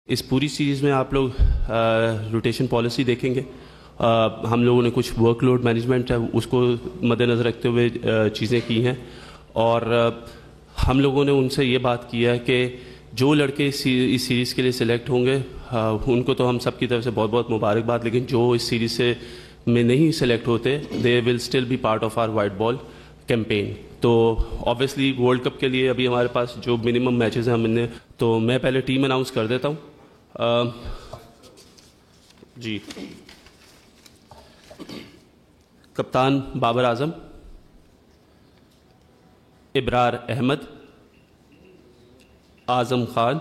اس پوری سیریز میں آپ لوگ روٹیشن پالیسی دیکھیں گے. ہم لوگوں نے کچھ ورک لوڈ مینجمنٹ ہے اس کو مد نظر رکھتے ہوئے چیزیں کی ہیں, اور ہم لوگوں نے ان سے یہ بات کی ہے کہ جو لڑکے اس سیریز کے لیے سلیکٹ ہوں گے ان کو تو ہم سب کی طرف سے بہت بہت مبارکباد, لیکن جو اس سیریز سے میں نہیں سلیکٹ ہوتے they will still be part of our white ball campaign. تو آبویسلی ورلڈ کپ کے لیے ابھی ہمارے پاس جو منیمم میچز ہیں ہم نے, تو میں پہلے ٹیم اناؤنس کر دیتا ہوں. جی, کپتان بابر اعظم, ابرار احمد, اعظم خان,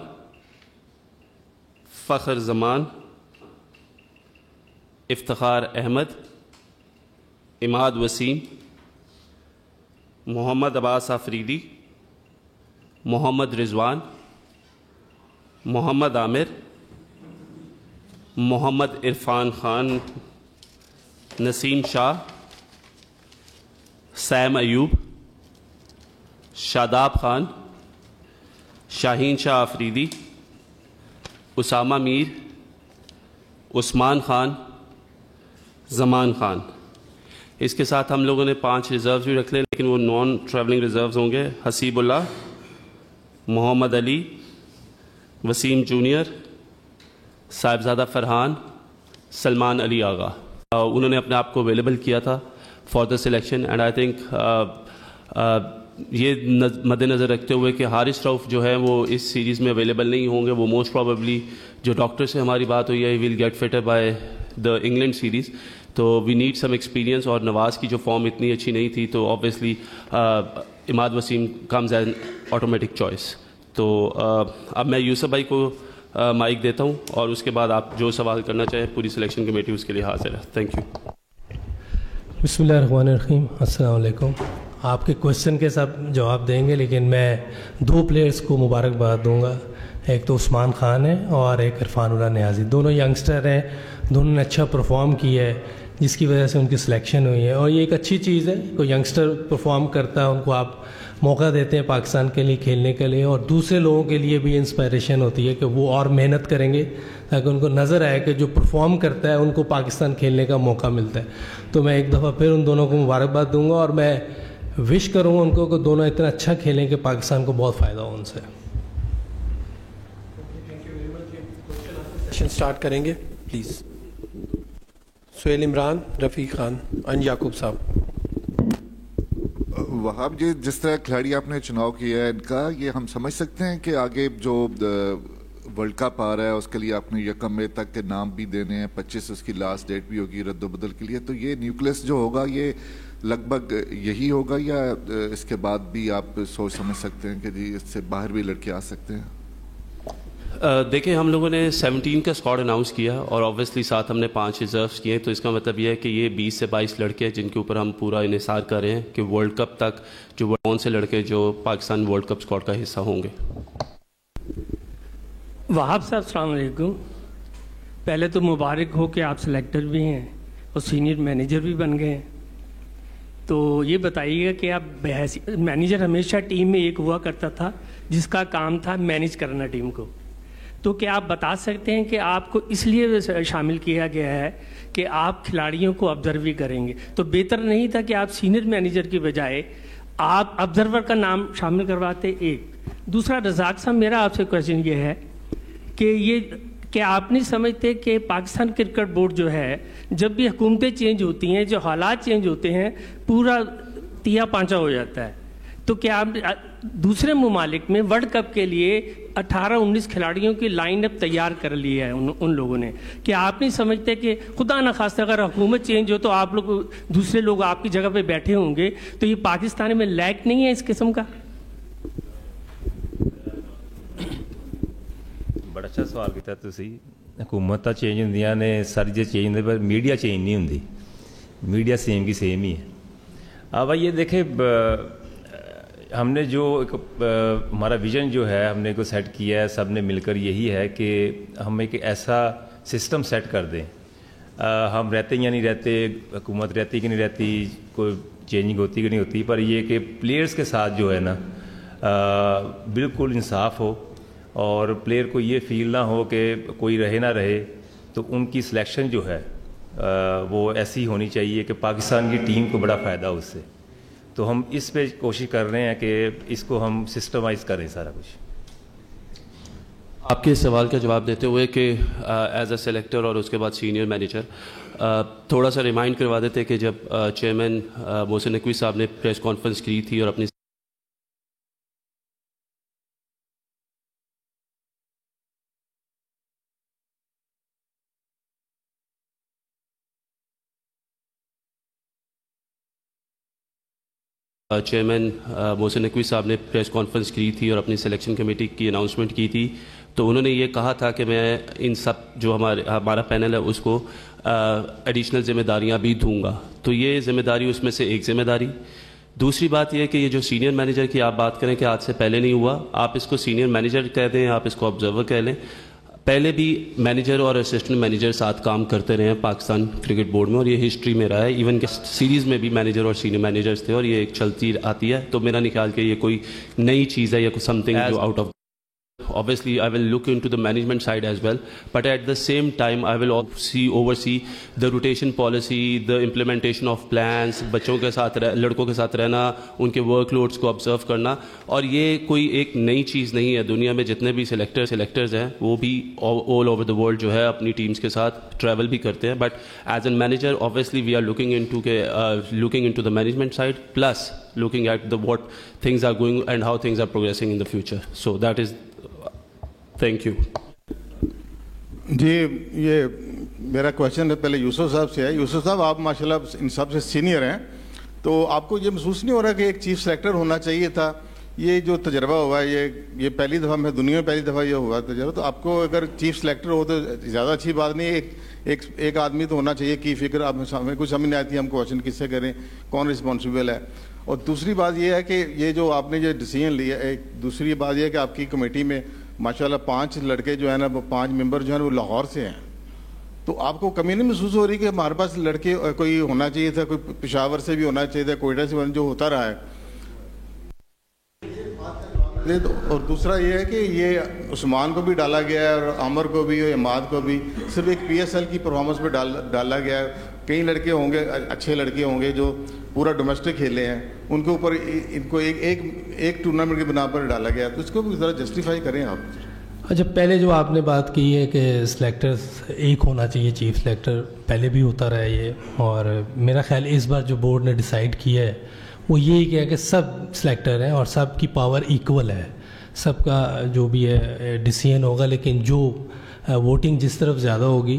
فخر زمان, افتخار احمد, اماد وسیم, محمد عباس آفریدی, محمد رضوان, محمد عامر, محمد عرفان خان, نسیم شاہ, سیم ایوب, شاداب خان, شاہین شاہ آفریدی, اسامہ میر, عثمان خان, زمان خان. اس کے ساتھ ہم لوگوں نے 5 ریزروز بھی رکھ لے, لیکن وہ نان ٹریولنگ ریزروز ہوں گے. حسیب اللہ, محمد علی, وسیم جونیئر, صاحبزادہ فرحان, سلمان علی آغا. انہوں نے اپنے آپ کو اویلیبل کیا تھا for the selection, and I think یہ مد نظر رکھتے ہوئے کہ حارث رؤف جو ہے وہ اس سیریز میں اویلیبل نہیں ہوں گے, وہ موسٹ پروبیبلی جو ڈاکٹر سے ہماری بات ہوئی ہے he will get fitter by the England series. تو وی نیڈ سم ایکسپیرینس, اور نواز کی جو فارم اتنی اچھی نہیں تھی تو obviously Imad Wasim comes as automatic choice. تو اب میں یوسف بھائی کو مائک دیتا ہوں, اور اس کے بعد آپ جو سوال کرنا چاہیں پوری سلیکشن کمیٹی اس کے لیے حاضر ہے. Thank you. بسم اللہ الرحمن الرحیم. السلام علیکم. آپ کے کوشچن کے سب جواب دیں گے, لیکن میں 2 پلیئرز کو مبارکباد دوں گا. ایک تو عثمان خان ہے اور ایک عرفان اللہ نیازی. دونوں ینگسٹر ہیں, دونوں نے اچھا پرفارم کیا ہے جس کی وجہ سے ان کی سلیکشن ہوئی ہے, اور یہ ایک اچھی چیز ہے. کوئی ینگسٹر پرفارم کرتا ہے ان کو آپ موقع دیتے ہیں پاکستان کے لیے کھیلنے کے لیے, اور دوسرے لوگوں کے لیے بھی انسپائریشن ہوتی ہے کہ وہ اور محنت کریں گے تاکہ ان کو نظر آئے کہ جو پرفارم کرتا ہے ان کو پاکستان کھیلنے کا موقع ملتا ہے. تو میں ایک دفعہ پھر ان دونوں کو مبارکباد دوں گا, اور میں وش کروں گا ان کو کہ دونوں اتنا اچھا کھیلیں کہ پاکستان کو بہت فائدہ ہو ان سے. سیشن سٹارٹ کریں گے پلیز. سہیل عمران, رفیق خان, ان یعقوب صاحب. وہاب جی, جس طرح کھلاڑی آپ نے چناؤ کیا ہے ان کا, یہ ہم سمجھ سکتے ہیں کہ آگے جو ورلڈ کپ آ رہا ہے اس کے لیے آپ نے 1 مئی تک کے نام بھی دینے ہیں, 25 اس کی لاسٹ ڈیٹ بھی ہوگی رد و بدل کے لیے, تو یہ نیوکلس جو ہوگا یہ لگ بھگ یہی ہوگا, یا اس کے بعد بھی آپ سوچ سمجھ سکتے ہیں کہ جی اس سے باہر بھی لڑکے آ سکتے ہیں؟ دیکھیں, ہم لوگوں نے 17 کا اسکواڈ اناؤنس کیا, اور آبویسلی ساتھ ہم نے 5 ریزروز کیے, تو اس کا مطلب یہ ہے کہ یہ 20 سے 22 لڑکے ہیں جن کے اوپر ہم پورا انحصار کر رہے ہیں کہ ورلڈ کپ تک جو کون سے لڑکے جو پاکستان ورلڈ کپ اسکواڈ کا حصہ ہوں گے. وہاب صاحب السلام علیکم. پہلے تو مبارک ہو کہ آپ سلیکٹر بھی ہیں اور سینئر مینیجر بھی بن گئے ہیں. تو یہ بتائیے گا کہ آپ مینیجر ہمیشہ ٹیم میں ایک ہوا کرتا تھا جس کا کام تھا مینیج کرنا ٹیم کو, تو کیا آپ بتا سکتے ہیں کہ آپ کو اس لیے شامل کیا گیا ہے کہ آپ کھلاڑیوں کو آبزرو بھی کریں گے, تو بہتر نہیں تھا کہ آپ سینئر مینیجر کی بجائے آپ آبزرور کا نام شامل کرواتے؟ ایک. دوسرا, رزاق صاحب میرا آپ سے کویشچن یہ ہے کہ یہ کیا آپ نہیں سمجھتے کہ پاکستان کرکٹ بورڈ جو ہے جب بھی حکومتیں چینج ہوتی ہیں, جو حالات چینج ہوتے ہیں, پورا تیا پانچا ہو جاتا ہے, تو کیا آپ دوسرے ممالک میں ورلڈ کپ کے لیے 18-19 کھلاڑیوں کی لائن اپ تیار کر لی ہے ان لوگوں نے؟ کیا آپ نہیں سمجھتے کہ خدا نخواستہ اگر حکومت چینج ہو تو آپ لوگ دوسرے لوگ آپ کی جگہ پہ بیٹھے ہوں گے, تو یہ پاکستان میں لائق نہیں ہے اس قسم کا؟ بڑا اچھا سوال کیا تسی. حکومت چینج ہوندیاں نے, ساری چیز چینج ہوندی, پر میڈیا چینج نہیں ہوندی. میڈیا سیم کی سیم ہی ہے. اب یہ دیکھیں, ہم نے جو ہمارا ویژن جو ہے ہم نے کو سیٹ کیا ہے سب نے مل کر, یہی ہے کہ ہم ایک ایسا سسٹم سیٹ کر دیں. ہم رہتے یا نہیں رہتے, حکومت رہتی کہ نہیں رہتی, کوئی چینجنگ ہوتی کہ نہیں ہوتی, پر یہ کہ پلیئرز کے ساتھ جو ہے نا بالکل انصاف ہو, اور پلیئر کو یہ فیل نہ ہو کہ کوئی رہے نہ رہے، تو ان کی سلیکشن جو ہے وہ ایسی ہونی چاہیے کہ پاکستان کی ٹیم کو بڑا فائدہ ہو اس سے. تو ہم اس پہ کوشش کر رہے ہیں کہ اس کو ہم سسٹمائز کریں سارا کچھ. آپ کے سوال کا جواب دیتے ہوئے کہ ایز اے سلیکٹر اور اس کے بعد سینئر مینیجر، تھوڑا سا ریمائنڈ کروا دیتے کہ جب چیئرمین محسن نقوی صاحب نے پریس کانفرنس کی تھی اور اپنی چیئرمین محسن نقوی صاحب نے پریس کانفرنس کی تھی اور اپنی سلیکشن کمیٹی کی اناؤنسمنٹ کی تھی، تو انہوں نے یہ کہا تھا کہ میں ان سب جو ہمارا پینل ہے اس کو ایڈیشنل ذمہ داریاں بھی دوں گا. تو یہ ذمہ داری اس میں سے ایک ذمہ داری. دوسری بات یہ کہ یہ جو سینئر مینیجر کی آپ بات کریں کہ آج سے پہلے نہیں ہوا، آپ اس کو سینئر مینیجر کہہ دیں، آپ اس کو آبزرور کہہ لیں. پہلے بھی مینیجر اور اسسٹنٹ مینیجر ساتھ کام کرتے رہے ہیں پاکستان کرکٹ بورڈ میں، اور یہ ہسٹری میں رہا ہے. ایون کہ سیریز میں بھی مینیجر اور سینئر مینیجرز تھے اور یہ ایک چلتی آتی ہے. تو میرا نہیں خیال کہ یہ کوئی نئی چیز ہے یا کوئی سم تھنگ جو out of. Obviously, I will look into the management side as well, but at the same time, I will oversee the rotation policy, the implementation of plans, بچوں کے ساتھ لڑکوں کے ساتھ رہنا، ان کے ورک لوڈس کو آبزرو کرنا. اور یہ کوئی ایک نئی چیز نہیں ہے. دنیا میں جتنے بھی سلیکٹرز ہیں وہ بھی all over the world جو ہے اپنی ٹیمز کے ساتھ ٹریول بھی کرتے ہیں. But as a manager, obviously we are looking into the management side, plus looking at what things are going and how things are progressing in the future. So that is. Thank you. جی یہ میرا question پہلے یوسف صاحب سے ہے. یوسف صاحب آپ ماشاءاللہ ان سب سے سینئر ہیں، تو آپ کو یہ محسوس نہیں ہو رہا کہ ایک چیف سلیکٹر ہونا چاہیے تھا؟ یہ جو تجربہ ہوا ہے یہ پہلی دفعہ میں دنیا میں پہلی دفعہ یہ ہوا تجربہ، تو آپ کو اگر چیف سلیکٹر ہو تو زیادہ اچھی بات نہیں. ایک آدمی تو ہونا چاہیے کی فکر. آپ ہمیں کچھ سمجھ نہیں آتی ہم کویشچن کس سے کریں، کون رسپانسیبل ہے. اور دوسری بات یہ ہے کہ یہ جو آپ نے جو ڈیسیژن لیا، دوسری بات یہ ہے کہ آپ کی کمیٹی میں ماشاءاللہ 5 لڑکے جو ہیں نا، وہ 5 ممبر جو ہیں وہ لاہور سے ہیں. تو آپ کو کمی نہیں محسوس ہو رہی کہ ہمارے پاس لڑکے کوئی ہونا چاہیے تھا، کوئی پشاور سے بھی ہونا چاہیے تھا، کوئٹہ سے جو ہوتا رہا ہے. اور دوسرا یہ ہے کہ یہ عثمان کو بھی ڈالا گیا ہے اور عامر کو بھی اور عماد کو بھی، صرف ایک پی ایس ایل کی پرفارمنس پہ ڈالا گیا ہے. کئی لڑکے ہوں گے، اچھے لڑکے ہوں گے جو پورا ڈومیسٹک کھیلے ہیں، ان کے اوپر ان کو ایک ٹورنامنٹ کی بنا پر ڈالا گیا. تو اس کو ذرا جسٹیفائی کریں آپ. اچھا، پہلے جو آپ نے بات کی ہے کہ سلیکٹرز ایک ہونا چاہیے، چیف سلیکٹر پہلے بھی ہوتا رہا ہے یہ، اور میرا خیال اس بار جو بورڈ نے ڈیسائیڈ کیا ہے وہ یہی کیا کہ سب سلیکٹر ہیں اور سب کی پاور ایکول ہے، سب کا جو بھی ہے ڈیسیژن ہوگا، لیکن جو ووٹنگ جس طرف زیادہ ہوگی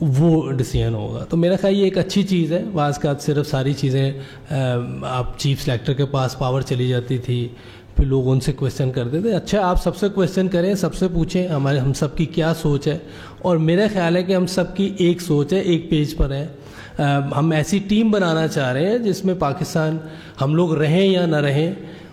وہ ڈیسیژن ہوگا. تو میرا خیال یہ ایک اچھی چیز ہے. بعض کا صرف ساری چیزیں آپ چیف سلیکٹر کے پاس پاور چلی جاتی تھی، پھر لوگ ان سے کویشچن کرتے تھے. اچھا، آپ سب سے کویشچن کریں، سب سے پوچھیں ہم سب کی کیا سوچ ہے. اور میرا خیال ہے کہ ہم سب کی ایک سوچ ہے، ایک پیج پر ہے. ہم ایسی ٹیم بنانا چاہ رہے ہیں جس میں پاکستان، ہم لوگ رہیں یا نہ رہیں،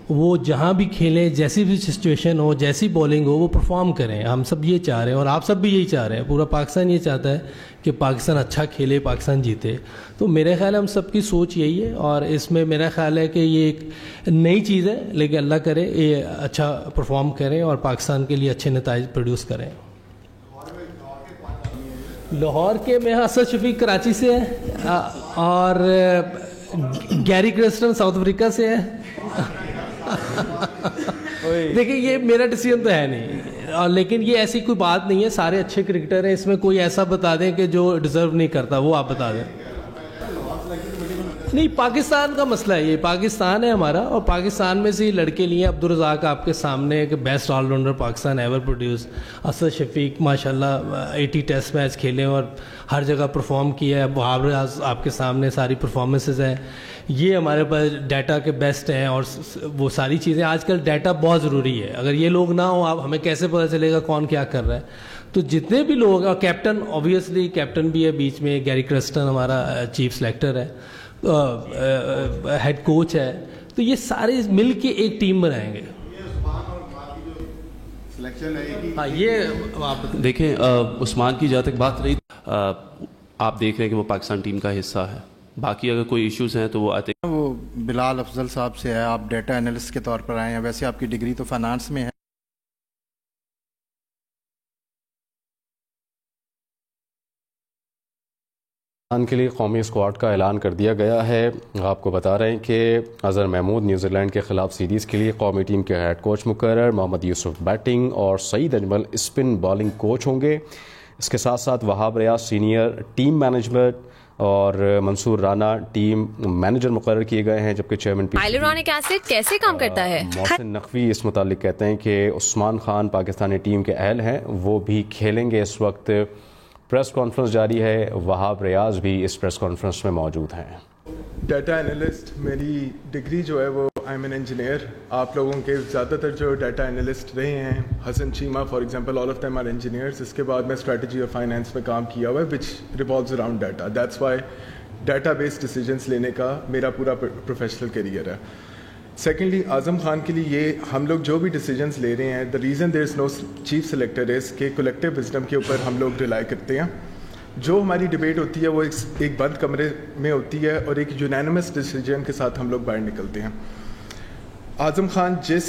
وہ جہاں بھی کھیلیں، جیسی بھی سچویشن ہو، جیسی بولنگ ہو، وہ پرفارم کریں. ہم سب یہ چاہ رہے ہیں اور آپ سب بھی یہی چاہ رہے ہیں. پورا پاکستان یہ چاہتا ہے کہ پاکستان اچھا کھیلے، پاکستان جیتے. تو میرے خیال ہے ہم سب کی سوچ یہی ہے، اور اس میں میرا خیال ہے کہ یہ ایک نئی چیز ہے، لیکن اللہ کرے یہ اچھا پرفارم کریں اور پاکستان کے لیے اچھے نتائج پروڈیوس کریں. لاہور کے میں اسد شفیق کراچی سے ہے، اور گیری کرسٹن ساؤتھ افریقہ سے ہے. دیکھیں یہ میرا ڈیسیژن تو ہے نہیں، لیکن یہ ایسی کوئی بات نہیں ہے. سارے اچھے کرکٹر ہیں، اس میں کوئی ایسا بتا دیں کہ جو ڈیزرو نہیں کرتا وہ آپ بتا دیں. نہیں، پاکستان کا مسئلہ ہے، یہ پاکستان ہے ہمارا، اور پاکستان میں سے لڑکے لیے عبدالرزاق آپ کے سامنے ایک best all rounder Pakistan ever produce. Asad Shafiq ماشاءاللہ 80 ٹیسٹ میچ کھیلے اور ہر جگہ پرفارم کیا ہے. بہار آپ کے سامنے ساری پرفارمنسز ہیں. یہ ہمارے پاس ڈیٹا کے بیسٹ ہیں، اور وہ ساری چیزیں آج کل ڈیٹا بہت ضروری ہے. اگر یہ لوگ نہ ہوں، آپ ہمیں کیسے پتہ چلے گا کون کیا کر رہا ہے. تو جتنے بھی لوگ، اور کیپٹن اوبیسلی کیپٹن بھی ہے بیچ میں، گیری کرسٹن ہمارا چیف سلیکٹر ہے، ہیڈ کوچ ہے. تو یہ سارے مل کے ایک ٹیم بنائیں گے. ہاں، یہ آپ دیکھیں، عثمان کی جہاں تک بات رہی، آپ دیکھ رہے ہیں کہ وہ پاکستان ٹیم کا حصہ ہے. باقی اگر کوئی ایشوز ہیں تو وہ آتے ہیں. وہ بلال افضل صاحب سے ہے، آپ ڈیٹا انالسٹ کے طور پر آئے ہیں، ویسے آپ کی ڈگری تو فائنانس میں ہے. کے لیے قومی اسکواڈ کا اعلان کر دیا گیا ہے. آپ کو بتا رہے ہیں کہ اظہر محمود نیوزی لینڈ کے خلاف سیریز کے لیے قومی ٹیم کے ہیڈ کوچ مقرر, محمد یوسف بیٹنگ اور Saeed Ajmal spin bowling coach ہوں گے. اس کے ساتھ ساتھ Wahab Riaz senior team management اور منصور رانا ٹیم مینیجر مقرر کیے گئے ہیں, جبکہ چیئرمین ہائیلورونک ایسڈ کیسے کام کرتا ہے؟ محسن نقوی اس متعلق کہتے ہیں کہ عثمان خان پاکستانی ٹیم کے اہل ہیں, وہ بھی کھیلیں گے. اس وقت پریس کانفرنس جاری ہے, وہاب ریاض بھی اس پریس کانفرنس میں موجود ہیں. ڈیٹا انالسٹ میری ڈگری جو ہے وہ آئی ایم این انجینئر. آپ لوگوں کے زیادہ تر جو ڈیٹا انالسٹ رہے ہیں, Hassan Cheema for example, all of them are engineers. اس کے بعد میں اسٹریٹجی اور فائنینس میں کام کیا ہوا ہے which revolves around data. That's why data based decisions لینے کا میرا پورا پروفیشنل کیریئر ہے. سیکنڈلی, اعظم خان کے لیے یہ ہم لوگ جو بھی ڈیسیجنس لے رہے ہیں, the reason there is no chief selector is کہ کولیکٹیو وزڈم کے اوپر ہم لوگ ریلائی کرتے ہیں. جو ہماری ڈبیٹ ہوتی ہے وہ ایک بند کمرے میں ہوتی ہے اور ایک یونینمس ڈیسیجن کے ساتھ ہم لوگ باہر نکلتے ہیں. اعظم خان جس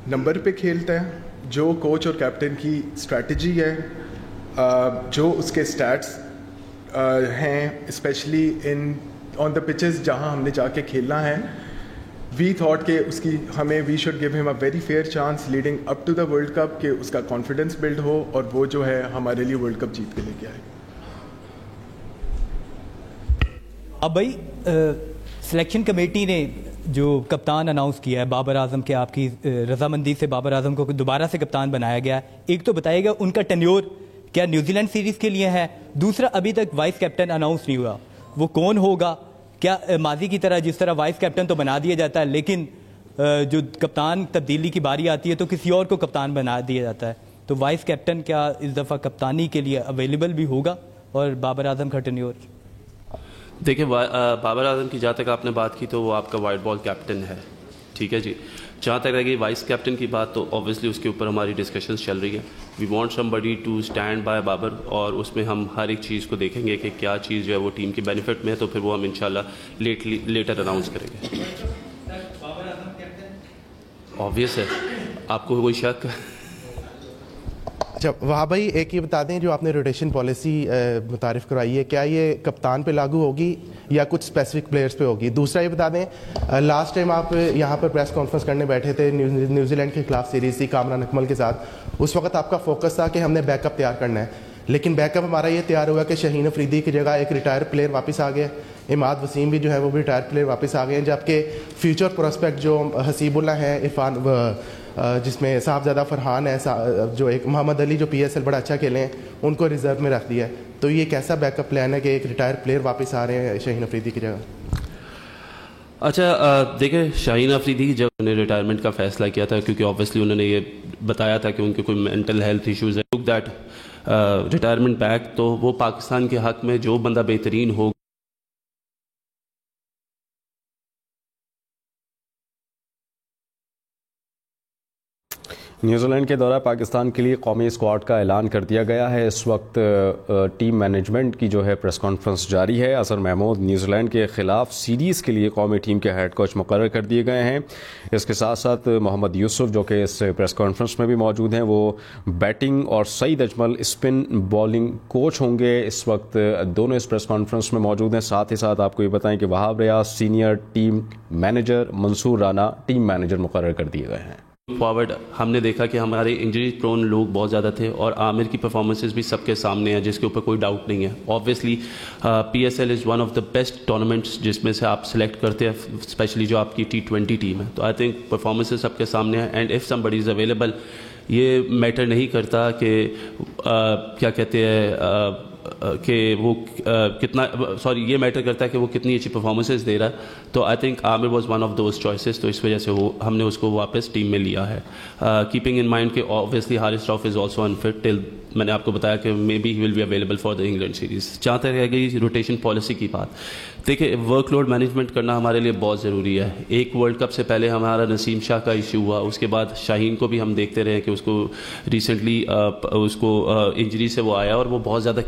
نمبر پہ کھیلتا ہے, جو کوچ اور کیپٹن کی اسٹریٹجی ہے, جو اس کے اسٹیٹس ہیں اسپیشلی آن دا پچز جہاں ہم نے جا کے کھیلنا ہے, وی تھاٹ کہ اس کی ہمیں وی should give him a very fair chance leading up to the world cup کہ اس کا کانفیڈنس بلڈ ہو اور وہ جو ہے ہمارے لیے ورلڈ کپ جیت کے لے کے آئے. اب بھائی سلیکشن کمیٹی نے جو کپتان اناؤنس کیا ہے بابر اعظم کے, آپ کی رضامندی سے بابر اعظم کو دوبارہ سے کپتان بنایا گیا ہے. ایک تو بتائیے گا ان کا ٹینیور کیا نیوزی لینڈ سیریز کے لیے ہے؟ دوسرا, ابھی تک وائس کیپٹن اناؤنس نہیں ہوا, وہ کون ہوگا؟ کیا ماضی کی طرح جس طرح وائس کیپٹن تو بنا دیا جاتا ہے لیکن جو کپتان تبدیلی کی باری آتی ہے تو کسی اور کو کپتان بنا دیا جاتا ہے, تو وائس کیپٹن کیا اس دفعہ کپتانی کے لیے اویلیبل بھی ہوگا؟ اور بابر اعظم کا ٹینیور؟ دیکھیں, بابر اعظم کی جہاں تک آپ نے بات کی تو وہ آپ کا وائٹ بال کیپٹن ہے, ٹھیک ہے جی. جہاں تک رہ گئی وائس کیپٹن کی بات تو اوبویسلی اس کے اوپر ہماری ڈسکشنز چل رہی ہے. We want somebody to stand by Babar, اور اس میں ہم ہر ایک چیز کو دیکھیں گے کہ کیا چیز جو ہے وہ ٹیم کی بینیفٹ میں ہے, تو پھر وہ ہم انشاءاللہ لیٹر اناؤنس کریں گے. آبویس ہے, آپ کو کوئی شک؟ اچھا وہاں بھائی ایک یہ بتا دیں, جو آپ نے روٹیشن پالیسی متعارف کرائی ہے, کیا یہ کپتان پہ لاگو ہوگی یا کچھ اسپیسیفک پلیئرز پہ ہوگی؟ دوسرا یہ بتا دیں, لاسٹ ٹائم آپ یہاں پر پریس کانفرنس کرنے بیٹھے تھے, نیوزی لینڈ کے خلاف سیریز تھی کامران اکمل کے ساتھ, اس وقت آپ کا فوکس تھا کہ ہم نے بیک اپ تیار کرنا ہے, لیکن بیک اپ ہمارا یہ تیار ہوا کہ شہین افریدی کی جگہ ایک ریٹائر پلیئر واپس آ گئے, اماد وسیم بھی جو ہے وہ بھی ریٹائر پلیئر واپس آ گئے ہیں, جبکہ فیوچر پروسپیکٹ جو حسیب اللہ ہیں, عرفان جس میں صاحبزادہ فرحان ہے, جو ایک محمد علی جو پی ایس ایل بڑا اچھا کھیلے ہیں, ان کو ریزرو میں رکھ دیا ہے. تو یہ کیسا بیک اپ پلان ہے کہ ایک ریٹائر پلیئر واپس آ رہے ہیں شاہین افریدی کی جگہ؟ اچھا دیکھیں, شاہین افریدی کی جب انہوں نے ریٹائرمنٹ کا فیصلہ کیا تھا, کیونکہ اوبویسلی انہوں نے یہ بتایا تھا کہ ان کے کوئی مینٹل ہیلتھ ایشوز ہے, ٹک دیٹ ریٹائرمنٹ بیک, تو وہ پاکستان کے حق میں جو بندہ بہترین ہو نیوزی لینڈ کے دورہ پاکستان کے لیے قومی اسکواڈ کا اعلان کر دیا گیا ہے. اس وقت ٹیم مینجمنٹ کی جو ہے پریس کانفرنس جاری ہے. اظہر محمود نیوزی لینڈ کے خلاف سیریز کے لیے قومی ٹیم کے ہیڈ کوچ مقرر کر دیے گئے ہیں. اس کے ساتھ ساتھ محمد یوسف جو کہ اس پریس کانفرنس میں بھی موجود ہیں, وہ بیٹنگ, اور Saeed Ajmal spin bowling coach ہوں گے. اس وقت دونوں اس پریس کانفرنس میں موجود ہیں. ساتھ ہی ساتھ آپ کو یہ بتائیں کہ Wahab Riaz senior team manager, منصور رانا ٹیم مینیجر مقرر کر دیے گئے ہیں. فارورڈ ہم نے دیکھا کہ ہمارے انجری پرون لوگ بہت زیادہ تھے, اور عامر کی پرفارمنسز بھی سب کے سامنے ہیں, جس کے اوپر کوئی ڈاؤٹ نہیں ہے. Obviously P S L is one of the best tournaments جس میں سے آپ سلیکٹ کرتے ہیں, اسپیشلی جو آپ کی T20 ٹیم ہے. تو آئی تھنک پرفارمنسز سب کے سامنے ہیں, and if somebody is available, یہ میٹر نہیں کرتا کہ کیا کہتے ہیں کہ وہ کتنا, یہ میٹر کرتا ہے کہ وہ کتنی اچھی پرفارمنسز دے رہا ہے. تو I think Aamir was one of those choices, تو اس وجہ سے وہ ہم نے اس کو واپس ٹیم میں لیا ہے, کیپنگ ان مائنڈ کہ obviously Haris Rauf is also unfit till, میں نے آپ کو بتایا کہ may be he will be available for the England series. جہاں تک رہ گئی روٹیشن پالیسی کی بات, دیکھیں ورک لوڈ مینجمنٹ کرنا ہمارے لیے بہت ضروری ہے. ایک ورلڈ کپ سے پہلے ہمارا نسیم شاہ کا ایشو ہوا, اس کے بعد شاہین کو بھی ہم دیکھتے رہے کہ اس کو ریسنٹلی اس کو انجری سے وہ آیا, اور وہ بہت زیادہ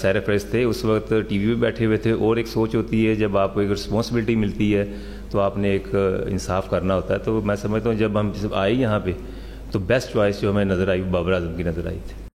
سرپرست تھے اس وقت ٹی وی پہ بیٹھے ہوئے تھے. اور ایک سوچ ہوتی ہے جب آپ کو ایک رسپانسبلٹی ملتی ہے تو آپ نے ایک انصاف کرنا ہوتا ہے. تو میں سمجھتا ہوں جب ہم آئے یہاں پہ تو بیسٹ چوائس جو ہمیں نظر آئی بابر اعظم کی نظر آئی تھی.